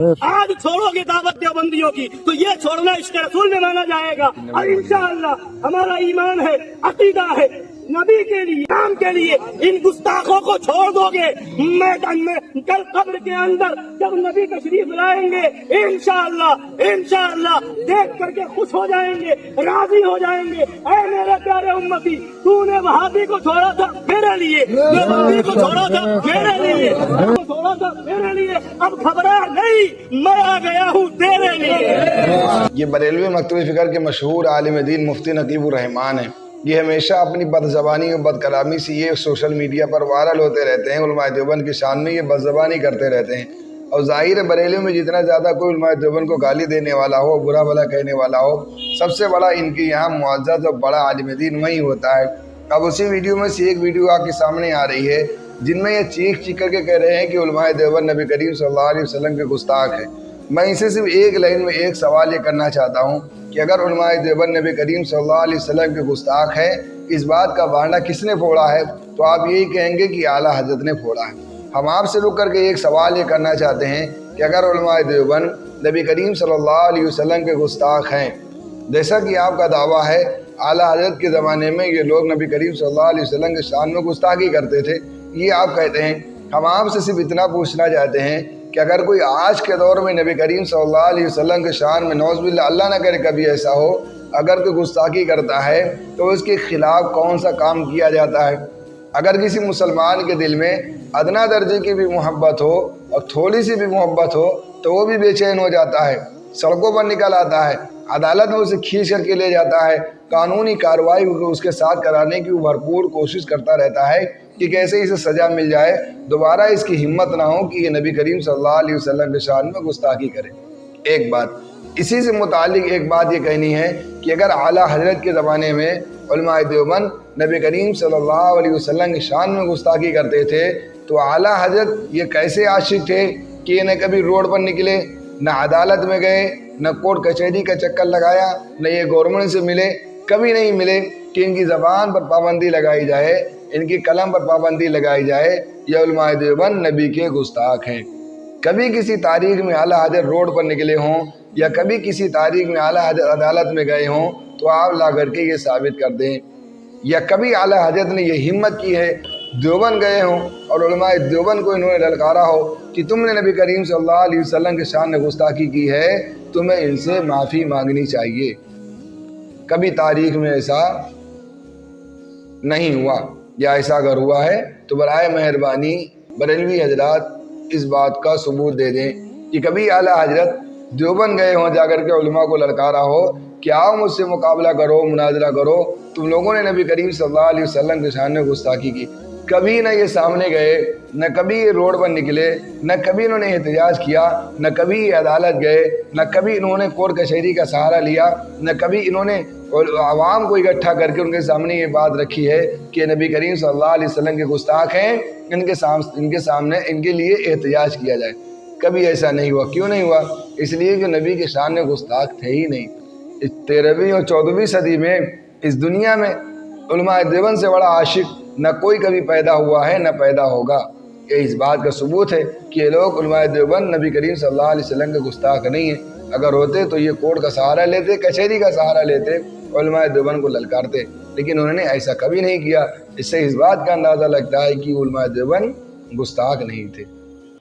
आज छोड़ोगे दावत देवबंदियों की तो ये छोड़ना इश्क रसूल में माना जाएगा। और इंशाअल्लाह हमारा ईमान है, अकीदा है, नबी के लिए, नाम के लिए इन गुस्ताखों को छोड़ दोगे मैदान में कल कब्र के अंदर जब नबी तशरीफ लाएंगे इंशाअल्लाह देख करके खुश हो जाएंगे, राजी हो जाएंगे। ऐ मेरे प्यारे उम्मती, तूने वहाबी को छोड़ा था मेरे लिए, वहाबी को छोड़ा था मेरे लिए, छोड़ा था मेरे लिए, अब घबरा नहीं, मैं आ गया हूँ तेरे लिए। ये बरेलवी मकतूब फिक्र के मशहूर आलिम दीन मुफ्ती नकीबुर रहमान हैं। ये हमेशा अपनी बदज़बानी और बदकलामी से ये सोशल मीडिया पर वायरल होते रहते हैं, उलमा देवबंद की शान में ये बदज़बानी करते रहते हैं। और ज़ाहिर है बरेली में जितना ज़्यादा कोई उलमा देवबंद को गाली देने वाला हो, बुरा भला कहने वाला हो, सबसे बड़ा इनके यहाँ मुअज़्ज़ज़ और बड़ा आलिम दीन वही होता है। अब उसी वीडियो में से एक वीडियो आपके सामने आ रही है जिनमें ये चीख करके कह रहे हैं कि उलमा देवबंद नबी करीम सल्लल्लाहु अलैहि वसल्लम के गुस्ताख है। मैं इसे सिर्फ एक लाइन में एक सवाल ये करना चाहता हूँ कि अगर उलमा देवबंद नबी करीम सल्लल्लाहु अलैहि वसल्लम के गुस्ताख है, इस बात का बांडा किसने फोड़ा है? तो आप यही कहेंगे कि आला हज़रत ने फोड़ा है। हम आपसे रुक करके एक सवाल ये करना चाहते हैं कि अगर उलमा देवबंद नबी करीम सल्लल्लाहु अलैहि वसल्लम के गुस्ताख हैं, जैसा कि आपका दावा है आला हज़रत के ज़माने में ये लोग नबी करीम सल्लल्लाहु अलैहि वसल्लम के शान में गुस्ताखी करते थे, ये आप कहते हैं। हम आपसे सिर्फ इतना पूछना चाहते हैं कि अगर कोई आज के दौर में नबी करीम सल्लल्लाहु अलैहि वसल्लम के शान में नौज़ुबिल्लाह अल्लाह न करे कभी ऐसा हो, अगर कोई गुस्ताखी करता है तो उसके खिलाफ कौन सा काम किया जाता है? अगर किसी मुसलमान के दिल में अदना दर्जे की भी मोहब्बत हो और थोड़ी सी भी मोहब्बत हो तो वो भी बेचैन हो जाता है, सड़कों पर निकल आता है, अदालत में उसे खींच करके ले जाता है, कानूनी कार्रवाई उसके साथ कराने की भरपूर कोशिश करता रहता है कि कैसे इसे सज़ा मिल जाए, दोबारा इसकी हिम्मत ना हो कि ये नबी करीम सल्लल्लाहु अलैहि वसल्लम के शान में गुस्ताखी करे। एक बात इसी से मुतालिक एक बात ये कहनी है कि अगर आला हज़रत के ज़माने में उलमा देवबंद नबी करीम सल्लल्लाहु अलैहि वसल्लम की शान में गुस्ताखी करते थे तो आला हज़रत ये कैसे आशिक थे कि ये न कभी रोड पर निकले, न अदालत में गए, न कोर्ट कचहरी का चक्कर लगाया, न ये गवर्नमेंट से मिले, कभी नहीं मिले कि इनकी ज़बान पर पाबंदी लगाई जाए, इनकी कलम पर पाबंदी लगाई जाए, यह उलमा देवबंद नबी के गुस्ताख हैं। कभी किसी तारीख में आला हज़रत रोड पर निकले हों या कभी किसी तारीख में आला हज़रत अदालत में गए हों तो आप ला करके ये साबित कर दें, या कभी आला हज़रत ने ये हिम्मत की है देवबंद गए हों और उलमा देवबंद को इन्होंने ललकारा हो कि तुमने नबी करीम सल्लल्लाहु अलैहि वसल्लम के शान में गुस्ताखी की है, तुम्हें इनसे माफ़ी मांगनी चाहिए। कभी तारीख में ऐसा नहीं हुआ, या ऐसा अगर हुआ है तो बराए मेहरबानी बरेलवी हजरात इस बात का सबूत दे दें कि कभी आला हज़रत देवबंद गए हों जाकर के उलमा को ललकारा हो कि आओ मुझसे मुकाबला करो, मुनाजरा करो, तुम लोगों ने नबी करीम सल्लल्लाहु अलैहि वसल्लम के शान में गुस्ताखी की। कभी न ये सामने गए, न कभी ये रोड पर निकले, न कभी इन्होंने एहतजाज किया, न कभी ये अदालत गए, न कभी इन्होंने कोर्ट कचहरी का सहारा लिया, न कभी इन्होंने आवाम को इकट्ठा करके उनके सामने ये बात रखी है कि नबी करीम सल्लल्लाहु अलैहि वसल्लम के गुस्ताख हैं, इनके सामने इनके लिए एहतजाज किया जाए। कभी ऐसा नहीं हुआ। क्यों नहीं हुआ? इसलिए कि नबी के शान में गुस्ताख थे ही नहीं। इस 13वीं और 14वीं सदी में इस दुनिया में उलमा देवबंद से बड़ा आशिक न कोई कभी पैदा हुआ है न पैदा होगा। ये इस बात का सबूत है कि ये लोग उलमा देवबंद नबी करीम सल्लल्लाहु अलैहि वसल्लम के गुस्ताख नहीं है। अगर होते तो ये कोर्ट का सहारा लेते, कचहरी का सहारा लेते, उलमा देवबंद को ललकारते, लेकिन उन्होंने ऐसा कभी नहीं किया। इससे इस बात का अंदाज़ा लगता है कि उलमा देवबंद गुस्ताख नहीं थे।